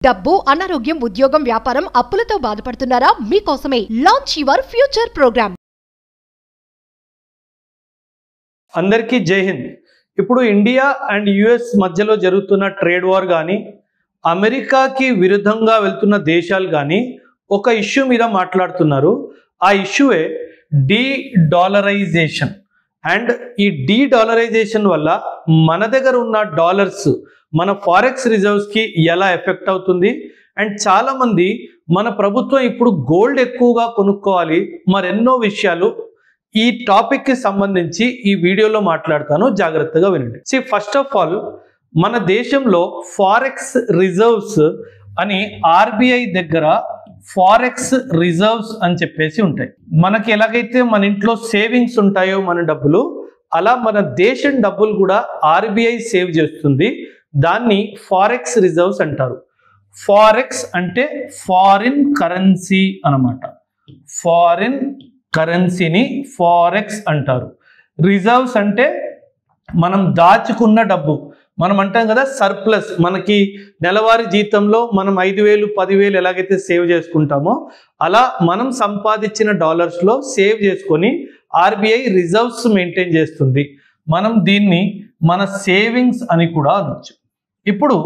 డబ్బు, అనారోగ్యం, ఉద్యోగం, వ్యాపారం, అప్పులతో బాధపడుతున్నారా? మీకోసమే లాంచ్ యువర్ ఫ్యూచర్ ప్రోగ్రామ్. అందరికీ జై హింద్. ఇప్పుడు ఇండియా అండ్ యుఎస్ మధ్యలో జరుగుతున్న ట్రేడ్ వార్ కానీ, అమెరికాకి విరుద్ధంగా వెళ్తున్న దేశాలు కానీ ఒక ఇష్యూ మీద మాట్లాడుతున్నారు. ఆ ఇష్యూయే డీ-డాలరైజేషన్. అండ్ ఈ డీ-డాలరైజేషన్ వల్ల మన దగ్గర ఉన్న డాలర్స్ మన ఫారెక్స్ రిజర్వ్స్కి ఎలా ఎఫెక్ట్ అవుతుంది. అండ్ చాలామంది మన ప్రభుత్వం ఇప్పుడు గోల్డ్ ఎక్కువగా కొనుక్కోవాలి, మరెన్నో విషయాలు ఈ టాపిక్కి సంబంధించి ఈ వీడియోలో మాట్లాడతాను, జాగ్రత్తగా వినండి. ఫస్ట్ ఆఫ్ ఆల్, మన దేశంలో ఫారెక్స్ రిజర్వ్స్ అని ఆర్బీఐ దగ్గర ఫారెక్స్ రిజర్వ్స్ అని చెప్పేసి ఉంటాయి. మనకి ఎలాగైతే మన ఇంట్లో సేవింగ్స్ ఉంటాయో మన డబ్బులు, అలా మన దేశం డబ్బులు కూడా ఆర్బీఐ సేవ్ చేస్తుంది. దాన్ని ఫారెక్స్ రిజర్వ్స్ అంటారు. ఫారెక్స్ అంటే ఫారిన్ కరెన్సీ అన్నమాట. ఫారిన్ కరెన్సీని ఫారెక్స్ అంటారు. రిజర్వ్స్ అంటే మనం దాచుకున్న డబ్బు. మనం అంటాం కదా సర్ప్లస్. మనకి నెలవారీ జీతంలో మనం 5,000 10,000 ఎలాగైతే సేవ్ చేసుకుంటామో, అలా మనం సంపాదించిన డాలర్స్లో సేవ్ చేసుకొని ఆర్బీఐ రిజర్వ్స్ మెయింటైన్ చేస్తుంది. మనం దీన్ని మన సేవింగ్స్ అని కూడా అనొచ్చు. ఇప్పుడు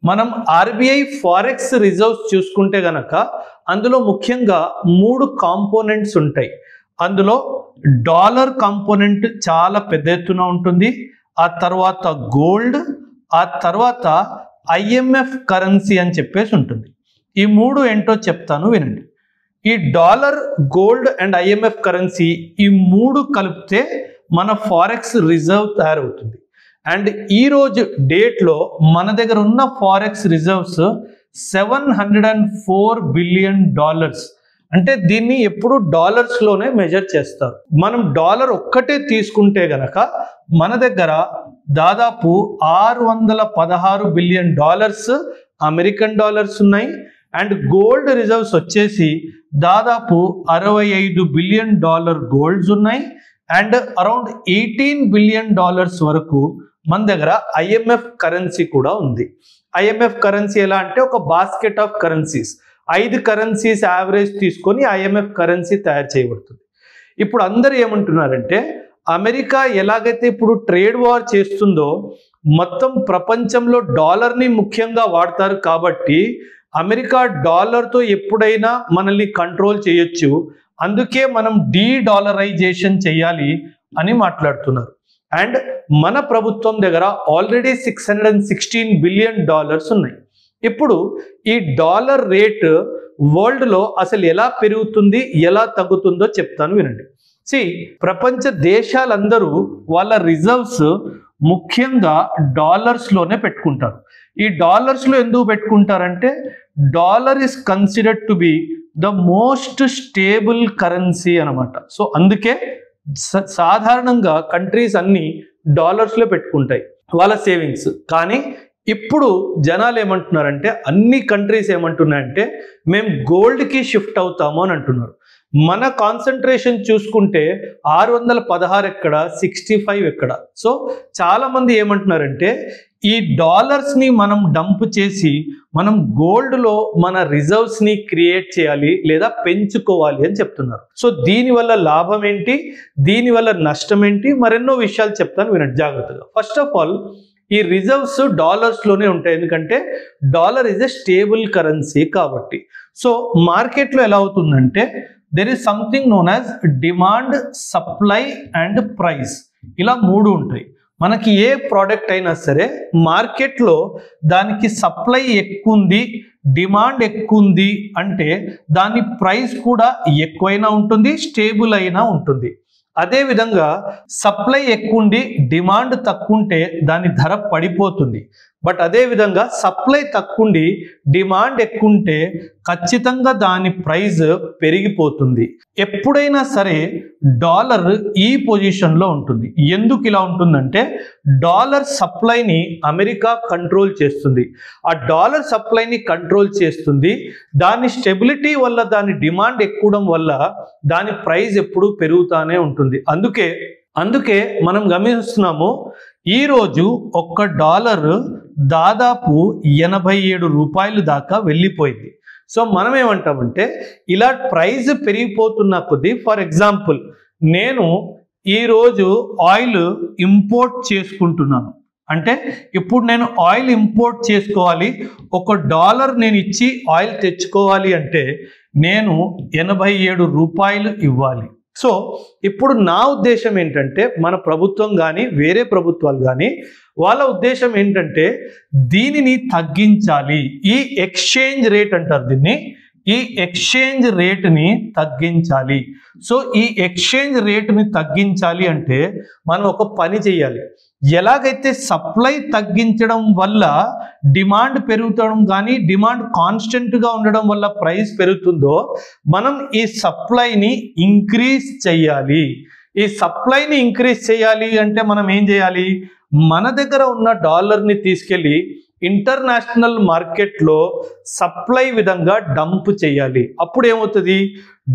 మనం ఆర్బీఐ ఫారెక్స్ రిజర్వ్స్ చూసుకుంటే గనక అందులో ముఖ్యంగా 3 కాంపోనెంట్స్ ఉంటాయి. అందులో డాలర్ కాంపోనెంట్ చాలా పెద్ద ఎత్తున ఉంటుంది. ఆ తర్వాత గోల్డ్, ఆ తర్వాత ఐఎంఎఫ్ కరెన్సీ అని చెప్పేసి ఉంటుంది. ఈ 3 ఏంటో చెప్తాను, వినండి. ఈ dollar, gold and IMF currency, ఈ 3 కలిపితే మన ఫారెక్స్ రిజర్వ్ తయారవుతుంది. అండ్ ఈరోజు డేట్లో మన దగ్గర ఉన్న ఫారెక్స్ రిజర్వ్స్ $704 బిలియన్. అంటే దీన్ని ఎప్పుడు డాలర్స్లోనే మెజర్ చేస్తారు. మనం డాలర్ ఒక్కటే తీసుకుంటే గనక మన దగ్గర దాదాపు $616 బిలియన్ అమెరికన్ డాలర్స్ ఉన్నాయి. అండ్ గోల్డ్ రిజర్వ్స్ వచ్చేసి దాదాపు $65 బిలియన్ గోల్డ్స్ ఉన్నాయి. అండ్ అరౌండ్ $18 బిలియన్ వరకు మన దగ్గర ఐఎంఎఫ్ కరెన్సీ కూడా ఉంది. ఐఎంఎఫ్ కరెన్సీ ఎలా అంటే ఒక basket of currencies, 5 currencies average తీసుకొని ఐఎంఎఫ్ కరెన్సీ తయారు చేయబడుతుంది. ఇప్పుడు అందరూ ఏమంటున్నారంటే, అమెరికా ఎలాగైతే ఇప్పుడు ట్రేడ్ వార్ చేస్తుందో మొత్తం ప్రపంచంలో డాలర్ని ముఖ్యంగా వాడతారు కాబట్టి అమెరికా డాలర్తో ఎప్పుడైనా మనల్ని కంట్రోల్ చేయొచ్చు, అందుకే మనం డీ-డాలరైజేషన్ చేయాలి అని మాట్లాడుతున్నారు. అండ్ మన ప్రభుత్వం దగ్గర ఆల్రెడీ $616 బిలియన్ ఉన్నాయి. ఇప్పుడు ఈ డాలర్ రేట్ వరల్డ్లో అసలు ఎలా పెరుగుతుంది, ఎలా తగ్గుతుందో చెప్తాను, వినండి. ప్రపంచ దేశాలందరూ వాళ్ళ రిజర్వ్స్ ముఖ్యంగా డాలర్స్లోనే పెట్టుకుంటారు. ఈ డాలర్స్లో ఎందుకు పెట్టుకుంటారంటే, dollar is considered to be the most stable currency అనమాట. సో అందుకే సాధారణంగా కంట్రీస్ అన్ని డాలర్స్లో పెట్టుకుంటాయి వాళ్ళ సేవింగ్స్. కానీ ఇప్పుడు జనాలు ఏమంటున్నారంటే, అన్ని కంట్రీస్ ఏమంటున్నాయంటే మేము గోల్డ్కి షిఫ్ట్ అవుతాము అని అంటున్నారు. మన కాన్సన్ట్రేషన్ చూసుకుంటే 616 ఎక్కడ, 65 ఎక్కడ. సో చాలామంది ఏమంటున్నారంటే ఈ డాలర్స్ని మనం డంప్ చేసి మనం గోల్డ్లో మన రిజర్వ్స్ని క్రియేట్ చేయాలి లేదా పెంచుకోవాలి అని చెప్తున్నారు. సో దీనివల్ల లాభం ఏంటి, దీనివల్ల నష్టం ఏంటి, మరెన్నో విషయాలు చెప్తాను, వినండి జాగ్రత్తగా. ఫస్ట్ ఆఫ్ ఆల్, ఈ రిజర్వ్స్ డాలర్స్లోనే ఉంటాయి, ఎందుకంటే dollar is a stable currency కాబట్టి. సో మార్కెట్లో ఎలా అవుతుందంటే, there is something known as demand, supply and price. ఇలా 3 ఉంటాయి. మనకి ఏ ప్రోడక్ట్ అయినా సరే మార్కెట్లో దానికి సప్లై ఎక్కువ ఉంది, డిమాండ్ ఎక్కువ ఉంది అంటే దాని ప్రైస్ కూడా ఎక్కువైనా ఉంటుంది, స్టేబుల్ అయినా ఉంటుంది. అదేవిధంగా సప్లై ఎక్కువ ఉండి డిమాండ్ తక్కువ ఉంటే దాని ధర పడిపోతుంది. బట్ అదేవిధంగా సప్లై తక్కువ ఉండి డిమాండ్ ఎక్కువ ఉంటే ఖచ్చితంగా దాని ప్రైస్ పెరిగిపోతుంది. ఎప్పుడైనా సరే డాలర్ ఈ పొజిషన్లో ఉంటుంది. ఎందుకు ఇలా ఉంటుందంటే, డాలర్ సప్లైని అమెరికా కంట్రోల్ చేస్తుంది. ఆ డాలర్ సప్లైని కంట్రోల్ చేస్తుంది. దాని స్టెబిలిటీ వల్ల, దాని డిమాండ్ ఎక్కువడం వల్ల దాని ప్రైస్ ఎప్పుడూ పెరుగుతూనే ఉంటుంది. అందుకే మనం గమనిస్తున్నాము, ఈరోజు $1 దాదాపు 87 రూపాయలు దాకా వెళ్ళిపోయింది. సో మనం ఏమంటామంటే ఇలా ప్రైస్ పెరిగిపోతున్న కొద్దీ, ఫర్ ఎగ్జాంపుల్ నేను ఈరోజు ఆయిల్ ఇంపోర్ట్ చేసుకుంటున్నాను. అంటే ఇప్పుడు నేను ఆయిల్ ఇంపోర్ట్ చేసుకోవాలి, $1 నేను ఇచ్చి ఆయిల్ తెచ్చుకోవాలి అంటే నేను 87 రూపాయలు ఇవ్వాలి. సో ఇప్పుడు నా ఉద్దేశం ఏంటంటే, మన ప్రభుత్వం కానీ వేరే ప్రభుత్వాలు కానీ వాళ్ళ ఉద్దేశం ఏంటంటే దీనిని తగ్గించాలి. ఈ ఎక్స్చేంజ్ రేట్ అంటారు దీన్ని, ఈ ఎక్స్చేంజ్ రేట్ని తగ్గించాలి. సో ఈ ఎక్స్చేంజ్ రేట్ని తగ్గించాలి అంటే మనం ఒక పని చేయాలి. ఎలాగైతే సప్లై తగ్గించడం వల్ల డిమాండ్ పెరుగుతడం కానీ డిమాండ్ కాన్స్టెంట్గా ఉండడం వల్ల ప్రైస్ పెరుగుతుందో, మనం ఈ సప్లైని ఇంక్రీజ్ చేయాలి. ఈ సప్లైని ఇంక్రీజ్ చేయాలి అంటే మనం ఏం చేయాలి, మన దగ్గర ఉన్న డాలర్ని తీసుకెళ్ళి ఇంటర్నేషనల్ మార్కెట్లో సప్లై విధంగా డంప్ చేయాలి. అప్పుడు ఏమవుతుంది,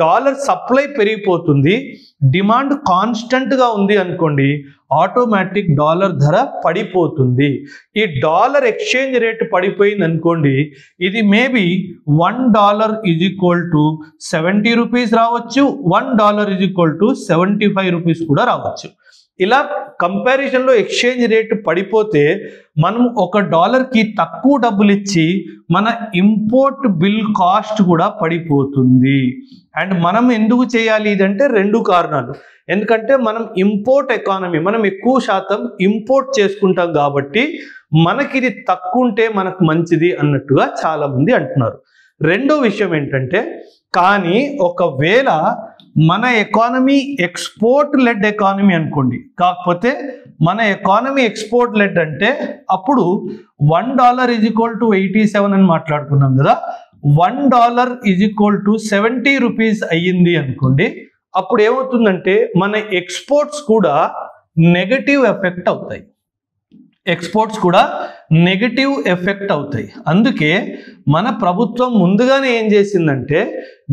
డాలర్ సప్లై పెరిగిపోతుంది, డిమాండ్ కాన్స్టెంట్గా ఉంది అనుకోండి, ఆటోమేటిక్ డాలర్ ధర పడిపోతుంది. ఈ డాలర్ ఎక్స్చేంజ్ రేట్ పడిపోయింది అనుకోండి, ఇది మేబీ $1 = 70 రూపీస్ రావచ్చు, $1 = 75 రూపీస్ కూడా రావచ్చు. ఇలా కంపారిజన్లో ఎక్స్చేంజ్ రేట్ పడిపోతే మనం $1కి తక్కువ డబ్బులు ఇచ్చి మన ఇంపోర్ట్ బిల్ కాస్ట్ కూడా పడిపోతుంది. అండ్ మనం ఎందుకు చేయాలి ఇదంటే 2 కారణాలు. ఎందుకంటే మనం ఇంపోర్ట్ ఎకానమీ, మనం ఎక్కువ శాతం ఇంపోర్ట్ చేసుకుంటాం కాబట్టి మనకి ఇది తక్కువ ఉంటే మనకు మంచిది అన్నట్టుగా చాలా మంది అంటున్నారు. రెండో విషయం ఏంటంటే, కానీ ఒకవేళ మన ఎకానమీ ఎక్స్పోర్ట్ లెడ్ ఎకానమీ అనుకోండి, కాకపోతే మన ఎకానమీ ఎక్స్పోర్ట్ లెడ్ అంటే అప్పుడు $1 = 87 అని మాట్లాడుకున్నాం కదా, $1 = 70 రూపీస్ అయ్యింది అనుకోండి, అప్పుడు ఏమవుతుందంటే మన ఎక్స్పోర్ట్స్ కూడా నెగటివ్ ఎఫెక్ట్ అవుతాయి. ఎక్స్పోర్ట్స్ కూడా నెగటివ్ ఎఫెక్ట్ అవుతాయి. అందుకే మన ప్రభుత్వం ముందుగానే ఏం చేసిందంటే,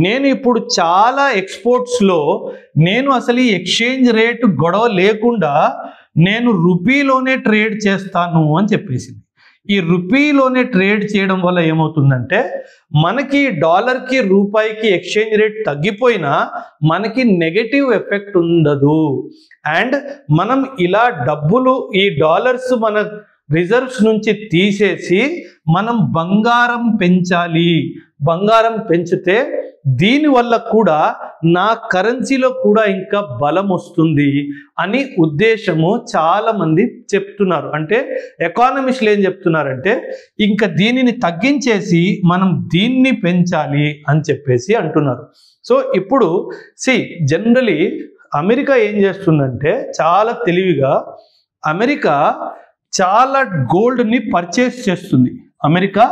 నేను ఇప్పుడు చాలా ఎక్స్పోర్ట్స్లో నేను అసలు ఈ ఎక్స్చేంజ్ రేట్ గొడవ లేకుండా నేను రూపీలోనే ట్రేడ్ చేస్తాను అని చెప్పేసింది. ఈ రూపీలోనే ట్రేడ్ చేయడం వల్ల ఏమవుతుందంటే మనకి డాలర్కి రూపాయికి ఎక్స్చేంజ్ రేట్ తగ్గిపోయినా మనకి నెగటివ్ ఎఫెక్ట్ ఉండదు. అండ్ మనం ఇలా డబ్బులు ఈ డాలర్స్ మన రిజర్వ్స్ నుంచి తీసేసి మనం బంగారం పెంచాలి. బంగారం పెంచితే దీనివల్ల కూడా నా కరెన్సీలో కూడా ఇంకా బలం వస్తుంది అని ఉద్దేశము చాలా మంది చెప్తున్నారు. అంటే ఎకానమిస్టులు ఏం చెప్తున్నారంటే, ఇంకా దీనిని తగ్గించేసి మనం దీన్ని పెంచాలి అని చెప్పేసి అంటున్నారు. సో ఇప్పుడు జనరలీ అమెరికా ఏం చేస్తుందంటే చాలా తెలివిగా అమెరికా చాలా గోల్డ్ని పర్చేస్ చేస్తుంది. అమెరికా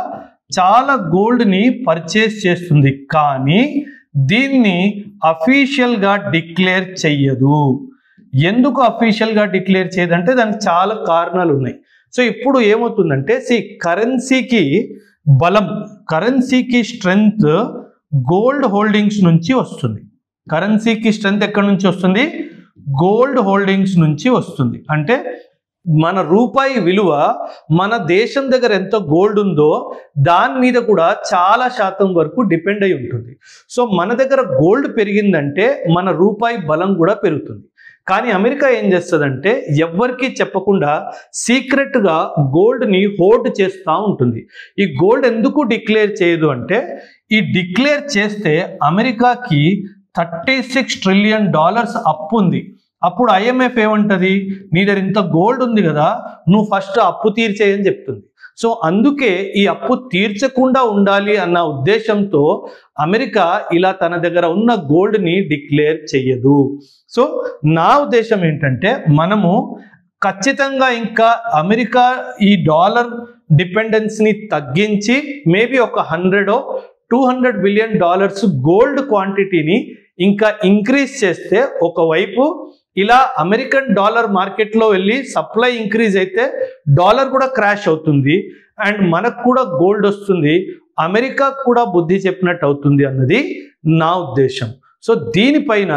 చాలా గోల్డ్ని పర్చేస్ చేస్తుంది, కానీ దీన్ని అఫీషియల్గా డిక్లేర్ చెయ్యదు. ఎందుకు అఫీషియల్గా డిక్లేర్ చేయదంటే దానికి చాలా కారణాలు ఉన్నాయి. సో ఇప్పుడు ఏమవుతుందంటే కరెన్సీకి బలం, కరెన్సీకి స్ట్రెంగ్త్ గోల్డ్ హోల్డింగ్స్ నుంచి వస్తుంది. కరెన్సీకి స్ట్రెంగ్త్ ఎక్కడి నుంచి వస్తుంది, గోల్డ్ హోల్డింగ్స్ నుంచి వస్తుంది. అంటే మన రూపాయి విలువ మన దేశం దగ్గర ఎంత గోల్డ్ ఉందో దాని మీద కూడా చాలా శాతం వరకు డిపెండ్ అయి ఉంటుంది. సో మన దగ్గర గోల్డ్ పెరిగిందంటే మన రూపాయి బలం కూడా పెరుగుతుంది. కానీ అమెరికా ఏం చేస్తుందంటే ఎవ్వరికీ చెప్పకుండా సీక్రెట్గా గోల్డ్ని హోల్డ్ చేస్తూ ఉంటుంది. ఈ గోల్డ్ ఎందుకు డిక్లేర్ చేయదు అంటే, ఈ డిక్లేర్ చేస్తే అమెరికాకి $36 ట్రిలియన్ అప్పు ఉంది. అప్పుడు IMF ఏమంటది, నీ దగ్గర ఇంత గోల్డ్ ఉంది కదా, నువ్వు ఫస్ట్ అప్పు తీర్చేయని చెప్తుంది. సో అందుకే ఈ అప్పు తీర్చకుండా ఉండాలి అన్న ఉద్దేశంతో అమెరికా ఇలా తన దగ్గర ఉన్న గోల్డ్ని డిక్లేర్ చెయ్యదు. సో నా ఉద్దేశం ఏంటంటే, మనము ఖచ్చితంగా ఇంకా అమెరికా ఈ డాలర్ డిపెండెన్స్ని తగ్గించి మేబీ ఒక $100-200 బిలియన్ గోల్డ్ క్వాంటిటీని ఇంకా ఇంక్రీజ్ చేస్తే, ఒకవైపు ఇలా అమెరికన్ డాలర్ మార్కెట్లో వెళ్ళి సప్లై ఇంక్రీజ్ అయితే డాలర్ కూడా క్రాష్ అవుతుంది అండ్ మనకు కూడా గోల్డ్ వస్తుంది, అమెరికా కూడా బుద్ధి చెప్పినట్టు అవుతుంది అన్నది నా ఉద్దేశం. సో దీనిపైన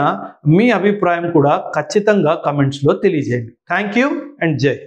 మీ అభిప్రాయం కూడా ఖచ్చితంగా కమెంట్స్లో తెలియజేయండి. థ్యాంక్ యూ అండ్ జై.